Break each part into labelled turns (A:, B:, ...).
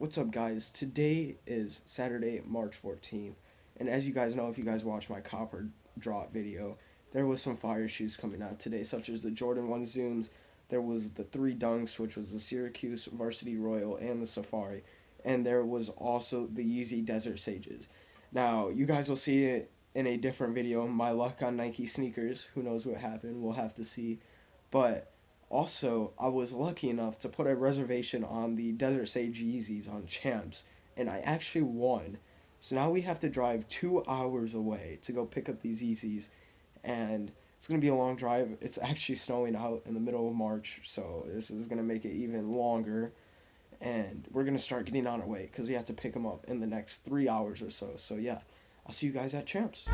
A: What's up, guys? Today is Saturday, March 14th, and as you guys know, if you guys watched my copper drop video, there was some fire shoes coming out today, such as the Jordan 1 Zooms, there was the 3 Dunks, which was the Syracuse Varsity Royal and the Safari, and there was also the Yeezy Desert Sages. Now, you guys will see it in a different video, my luck on Nike sneakers, who knows what happened, we'll have to see, but also, I was lucky enough to put a reservation on the Desert Sage Yeezys on Champs, and I actually won. So now we have to drive 2 hours away to go pick up these Yeezys, and it's going to be a long drive. It's actually snowing out in the middle of March, so this is going to make it even longer, and we're going to start getting on our way because we have to pick them up in the next 3 hours or so. So yeah, I'll see you guys at Champs.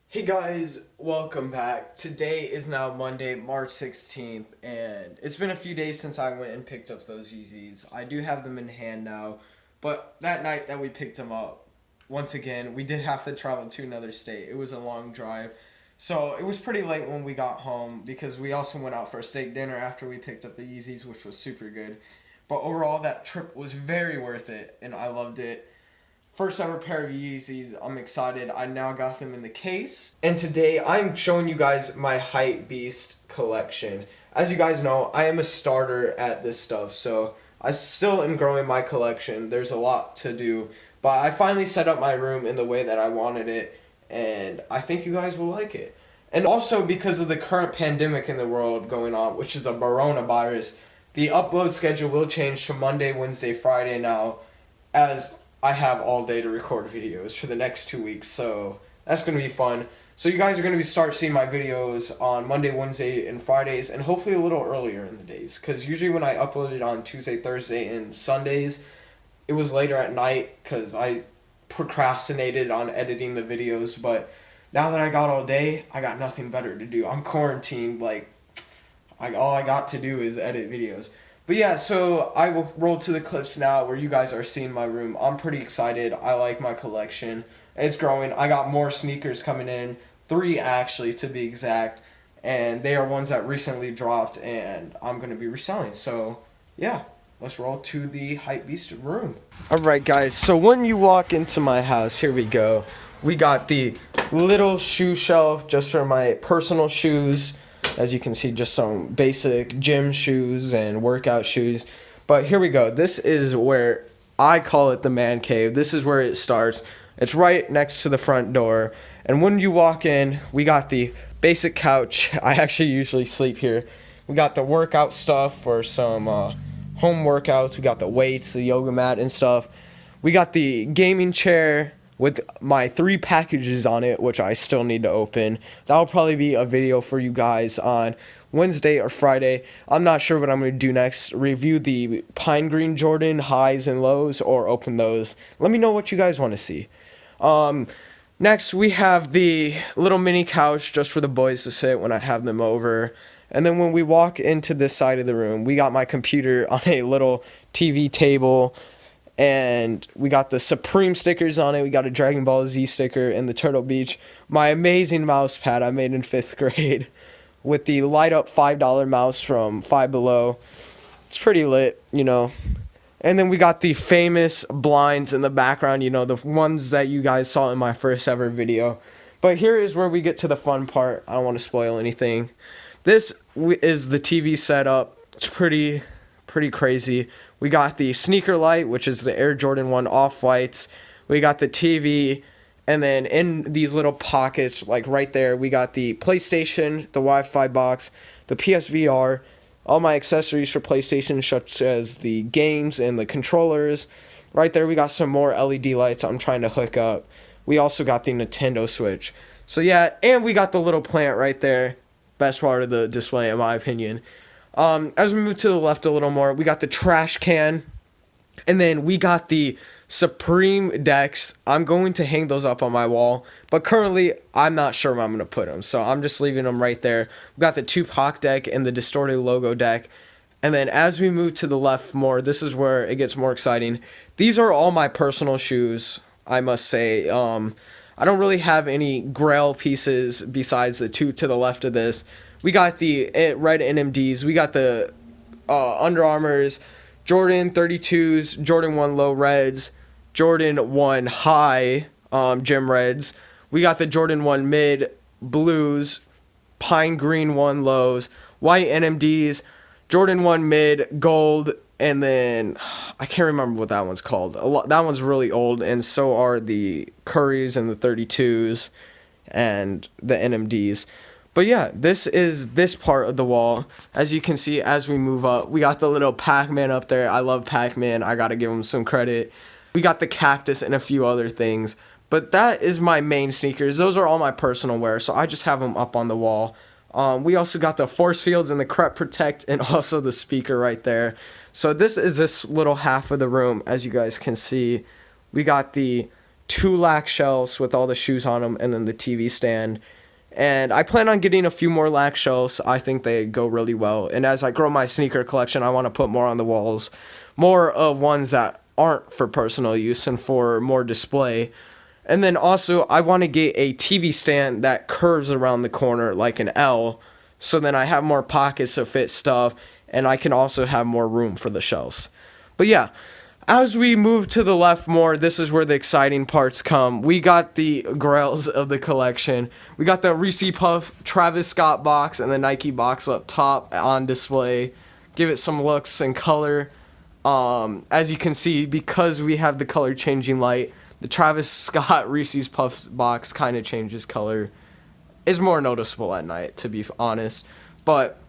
A: Hey guys, welcome back. Today is now Monday, March 16th, and it's been a few days since I went and picked up those Yeezys. I do have them in hand now, but that night that we picked them up, once again, we did have to travel to another state. It was a long drive, so it was pretty late when we got home because we also went out for a steak dinner after we picked up the Yeezys, which was super good. But overall, that trip was very worth it, and I loved it. First ever pair of Yeezys. I'm excited. I now got them in the case. And today I'm showing you guys my Hypebeast collection. As you guys know, I am a starter at this stuff, so I still am growing my collection. There's a lot to do, but I finally set up my room in the way that I wanted it, and I think you guys will like it. And also because of the current pandemic in the world going on, which is a coronavirus, the upload schedule will change to Monday, Wednesday, Friday now, as I have all day to record videos for the next 2 weeks, so that's going to be fun. So you guys are going to start seeing my videos on Monday, Wednesday, and Fridays, and hopefully a little earlier in the days, because usually when I uploaded on Tuesday, Thursday, and Sundays, it was later at night because I procrastinated on editing the videos, but now that I got all day, I got nothing better to do. I'm quarantined, all I got to do is edit videos. But yeah, so I will roll to the clips now where you guys are seeing my room. I'm pretty excited. I like my collection. It's growing. I got more sneakers coming in. 3 actually, to be exact. And they are ones that recently dropped and I'm going to be reselling. So yeah, let's roll to the Hypebeast room. Alright guys, so when you walk into my house, here we go. We got the little shoe shelf just for my personal shoes. As you can see, just some basic gym shoes and workout shoes. But here we go. This is where I call it the man cave. This is where it starts. It's right next to the front door. And when you walk in, we got the basic couch. I actually usually sleep here. We got the workout stuff for some home workouts. We got the weights, the yoga mat and stuff. We got the gaming chair with my 3 packages on it, which I still need to open. That'll probably be a video for you guys on Wednesday or Friday. I'm not sure what I'm going to do next. Review the Pine Green Jordan highs and lows or open those. Let me know what you guys want to see. Next, we have the little mini couch just for the boys to sit when I have them over. And then when we walk into this side of the room, we got my computer on a little TV table. And we got the Supreme stickers on it. We got a Dragon Ball Z sticker and the Turtle Beach. My amazing mouse pad I made in 5th grade with the light up $5 mouse from Five Below. It's pretty lit, you know. And then we got the famous blinds in the background, you know, the ones that you guys saw in my first ever video. But here is where we get to the fun part. I don't want to spoil anything. This is the TV setup. It's pretty crazy. We got the sneaker light, which is the Air Jordan 1 off-whites. We got the TV, and then in these little pockets, like right there, we got the PlayStation, the Wi-Fi box, the PSVR, all my accessories for PlayStation, such as the games and the controllers. Right there, we got some more LED lights I'm trying to hook up. We also got the Nintendo Switch. So yeah, and we got the little plant right there. Best part of the display, in my opinion. As we move to the left a little more, we got the trash can, and then we got the Supreme decks. I'm going to hang those up on my wall, but currently I'm not sure where I'm going to put them, so I'm just leaving them right there. We got the Tupac deck and the Distorted Logo deck, And then as we move to the left more, this is where it gets more exciting. These are all my personal shoes, I must say. I don't really have any grail pieces besides the two to the left of this. We got the red NMDs. We got the Under Armour's Jordan 32s, Jordan 1 low reds, Jordan 1 high gym reds. We got the Jordan 1 mid blues, pine green 1 lows, white NMDs, Jordan 1 mid gold, and then I can't remember what that one's called. That one's really old, and so are the Currys and the 32s and the NMDs. But yeah, this is this part of the wall. As you can see, as we move up, we got the little Pac-Man up there. I love Pac-Man. I got to give him some credit. We got the cactus and a few other things. But that is my main sneakers. Those are all my personal wear, so I just have them up on the wall. We also got the force fields and the Crep Protect and also the speaker right there. So this is this little half of the room, as you guys can see. We got the 2 lac shelves with all the shoes on them and then the TV stand. And I plan on getting a few more lac shelves. I think they go really well. And as I grow my sneaker collection, I want to put more on the walls. More of ones that aren't for personal use and for more display. And then also, I want to get a TV stand that curves around the corner like an L. So then I have more pockets to fit stuff. And I can also have more room for the shelves. But yeah. As we move to the left more, this is where the exciting parts come. We got the grails of the collection. We got the Reese Puff Travis Scott box and the Nike box up top on display. Give it some looks and color. As you can see, because we have the color changing light, the Travis Scott Reese's Puffs box kind of changes color. Is more noticeable at night, to be honest. But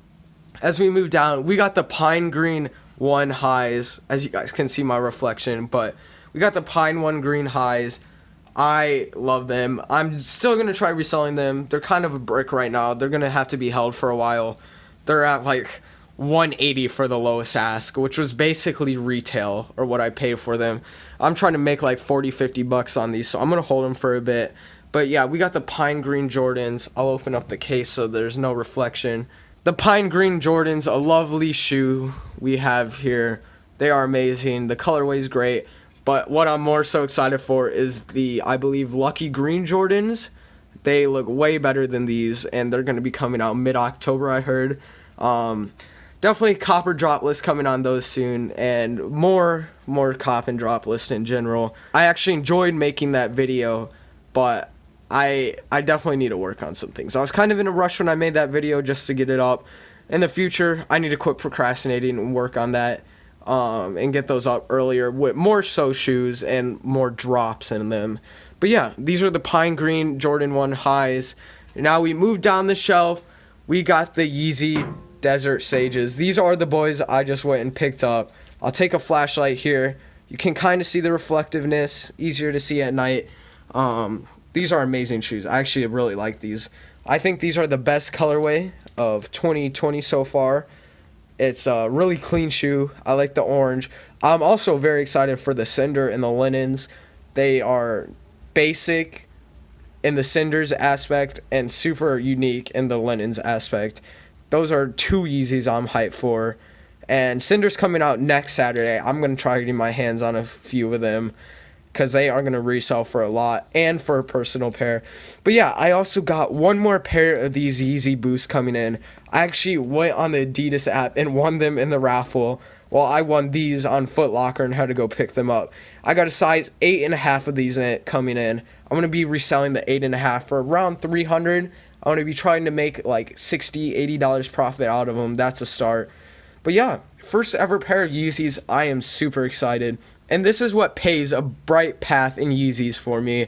A: as we move down, we got the pine green 1 highs, as you guys can see my reflection, but we got the pine 1 green highs. I love them. I'm still going to try reselling them. They're kind of a brick right now. They're going to have to be held for a while. They're at like $180 for the lowest ask, which was basically retail or what I paid for them. I'm trying to make like $40-50 on these, so I'm going to hold them for a bit. But yeah, we got the pine green Jordans. I'll open up the case so there's no reflection. The pine green Jordans, a lovely shoe we have here. They are amazing. The colorway is great. But what I'm more so excited for is the, I believe, lucky green Jordans. They look way better than these, and they're going to be coming out mid-October, I heard. Definitely copper drop list coming on those soon, and more cop and drop list in general. I actually enjoyed making that video, but I definitely need to work on some things. I was kind of in a rush when I made that video just to get it up. In the future, I need to quit procrastinating and work on that and get those up earlier with more so shoes and more drops in them. But yeah, these are the pine green Jordan 1 highs. Now we move down the shelf. We got the Yeezy Desert Sages. These are the boys I just went and picked up. I'll take a flashlight here. You can kind of see the reflectiveness, easier to see at night. These are amazing shoes. I actually really like these. I think these are the best colorway of 2020 so far. It's a really clean shoe. I like the orange. I'm also very excited for the Cinder and the linens. They are basic in the Cinders aspect and super unique in the linens aspect. Those are 2 Yeezys I'm hyped for. And Cinder's coming out next Saturday. I'm going to try getting my hands on a few of them, because they are going to resell for a lot and for a personal pair. But yeah, I also got one more pair of these Yeezy Boosts coming in. I actually went on the Adidas app and won them in the raffle, while I won these on Foot Locker and had to go pick them up. I got a size 8.5 of these coming in. I'm going to be reselling the 8.5 for around $300. I'm going to be trying to make like $60-80 profit out of them. That's a start. But yeah, first ever pair of Yeezys. I am super excited. And this is what pays a bright path in Yeezys for me.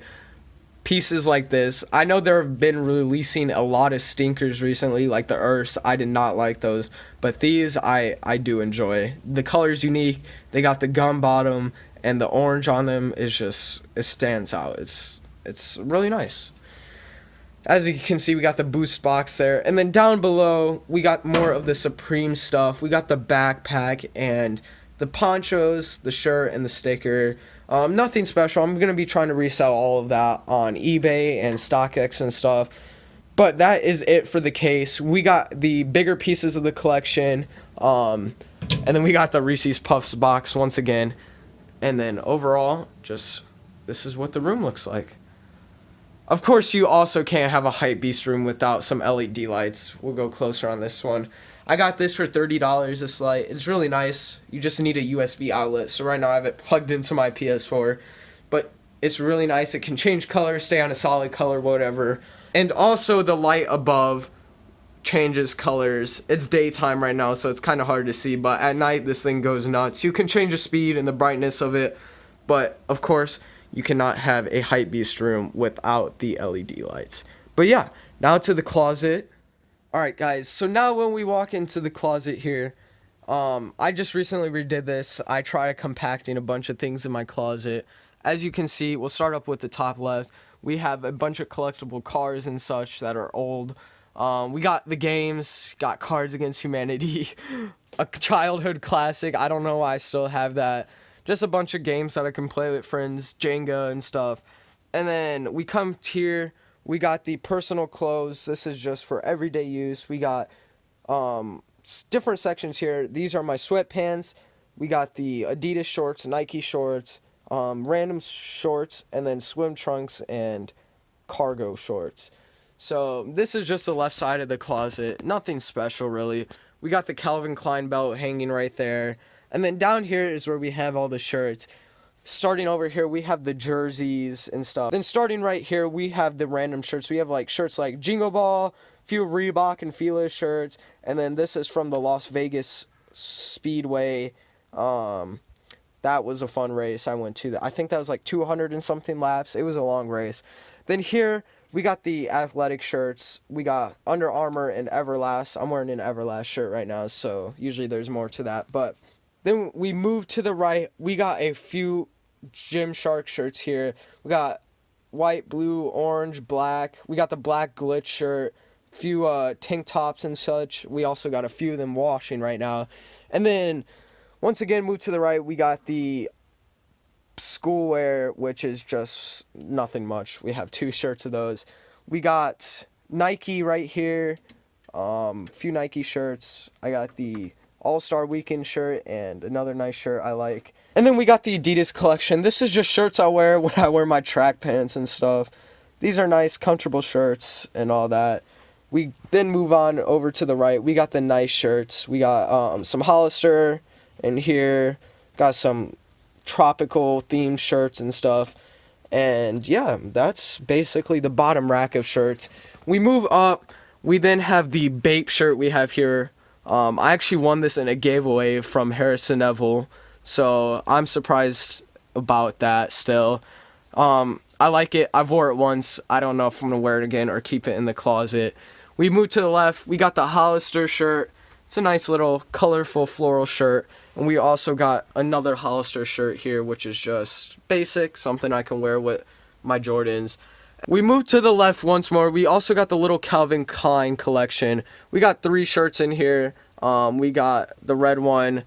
A: Pieces like this. I know they've been releasing a lot of stinkers recently, like the Earths. I did not like those. But these I do enjoy. The color's unique. They got the gum bottom, and the orange on them is just, it stands out. It's really nice. As you can see, we got the Boost box there. And then down below, we got more of the Supreme stuff. We got the backpack and the ponchos, the shirt, and the sticker. Nothing special. I'm going to be trying to resell all of that on eBay and StockX and stuff. But that is it for the case. We got the bigger pieces of the collection. And then we got the Reese's Puffs box once again. And then overall, just this is what the room looks like. Of course, you also can't have a Hypebeast room without some LED lights. We'll go closer on this one. I got this for $30, this light. It's really nice. You just need a USB outlet. So right now I have it plugged into my PS4. But it's really nice. It can change color, stay on a solid color, whatever. And also the light above changes colors. It's daytime right now, so it's kind of hard to see. But at night, this thing goes nuts. You can change the speed and the brightness of it. But, of course, you cannot have a Hypebeast room without the LED lights. But yeah, now to the closet. Alright guys, so now when we walk into the closet here, I just recently redid this. I tried compacting a bunch of things in my closet. As you can see, we'll start up with the top left. We have a bunch of collectible cars and such that are old. We got the games, got Cards Against Humanity, a childhood classic. I don't know why I still have that. Just a bunch of games that I can play with friends, Jenga and stuff. And then we come here, we got the personal clothes. This is just for everyday use. We got different sections here. These are my sweatpants. We got the Adidas shorts, Nike shorts, random shorts, and then swim trunks and cargo shorts. So this is just the left side of the closet. Nothing special, really. We got the Calvin Klein belt hanging right there. And then down here is where we have all the shirts. Starting over here, we have the jerseys and stuff. Then starting right here, we have the random shirts. We have like shirts like Jingle Ball, few Reebok and Fila shirts. And then this is from the Las Vegas Speedway. That was a fun race. I went to that. I think that was like 200 and something laps. It was a long race. Then here, we got the athletic shirts. We got Under Armour and Everlast. I'm wearing an Everlast shirt right now, so usually there's more to that. But then we moved to the right. We got a few Gymshark shirts here. We got white, blue, orange, black. We got the black glitch shirt. Few tank tops and such. We also got a few of them washing right now. And then once again, move to the right. We got the schoolwear, which is just nothing much. We have 2 shirts of those. We got Nike right here. Few Nike shirts. I got the All-Star Weekend shirt and another nice shirt I like. And then we got the Adidas collection. This is just shirts I wear when I wear my track pants and stuff. These are nice, comfortable shirts and all that. We then move on over to the right. We got the nice shirts. We got some Hollister in here. Got some tropical themed shirts and stuff. And yeah, that's basically the bottom rack of shirts. We move up. We then have the Bape shirt we have here. I actually won this in a giveaway from Harrison Neville, so I'm surprised about that still. I like it. I've wore it once. I don't know if I'm going to wear it again or keep it in the closet. We move to the left. We got the Hollister shirt. It's a nice little colorful floral shirt. And we also got another Hollister shirt here, which is just basic, something I can wear with my Jordans. We moved to the left once more. We also got the little Calvin Klein collection. We got 3 shirts in here. We got the red one.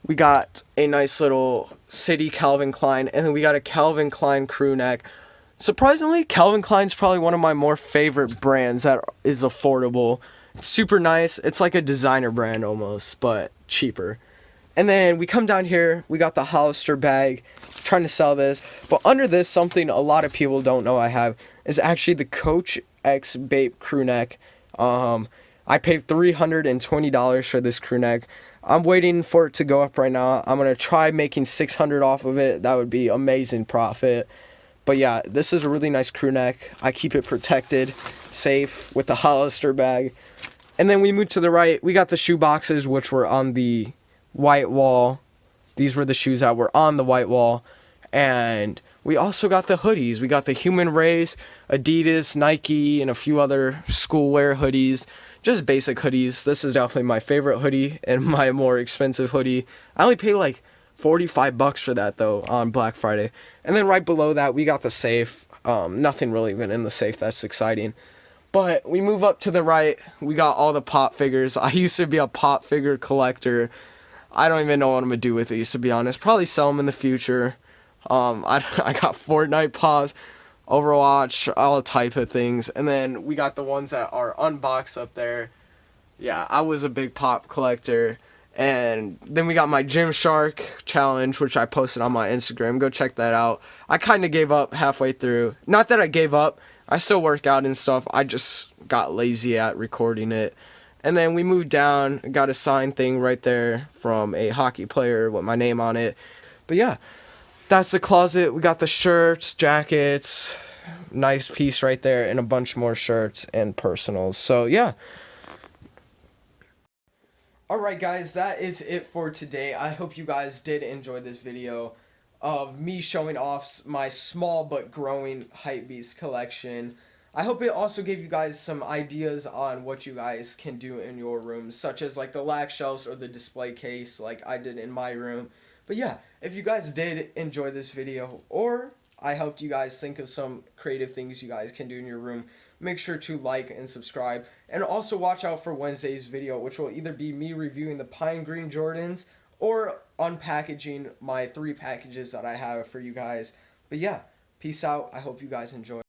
A: We got a nice little city Calvin Klein. And then we got a Calvin Klein crew neck. Surprisingly, Calvin Klein's probably one of my more favorite brands that is affordable. It's super nice. It's like a designer brand almost, but cheaper. And then we come down here, we got the Hollister bag, trying to sell this. But under this, something a lot of people don't know I have, is actually the Coach X Bape crew neck. I paid $320 for this crew neck. I'm waiting for it to go up right now. I'm going to try making $600 off of it. That would be amazing profit. But yeah, this is a really nice crew neck. I keep it protected, safe, with the Hollister bag. And then we move to the right. We got the shoe boxes, which were on the white wall. These were the shoes that were on the white wall. And we also got the hoodies. We got the Human Race, Adidas, Nike, and a few other schoolwear hoodies. Just basic hoodies. This is definitely my favorite hoodie and my more expensive hoodie. I only paid like $45 for that though on Black Friday. And then right below that we got the safe. Nothing really even in the safe that's exciting. But we move up to the right. We got all the pop figures. I used to be a pop figure collector. I don't even know what I'm going to do with these, to be honest. Probably sell them in the future. I got Fortnite pops, Overwatch, all type of things. And then we got the ones that are unboxed up there. Yeah, I was a big pop collector. And then we got my Gymshark challenge, which I posted on my Instagram. Go check that out. I kind of gave up halfway through. Not that I gave up. I still work out and stuff. I just got lazy at recording it. And then we moved down, got a sign thing right there from a hockey player with my name on it. But yeah, that's the closet. We got the shirts, jackets, nice piece right there, and a bunch more shirts and personals. So yeah. Alright guys, that is it for today. I hope you guys did enjoy this video of me showing off my small but growing Hypebeast collection. I hope it also gave you guys some ideas on what you guys can do in your rooms, such as like the lag shelves or the display case like I did in my room. But yeah, if you guys did enjoy this video, or I helped you guys think of some creative things you guys can do in your room, make sure to like and subscribe. And also watch out for Wednesday's video, which will either be me reviewing the Pine Green Jordans or unpackaging my 3 packages that I have for you guys. But yeah, peace out. I hope you guys enjoy.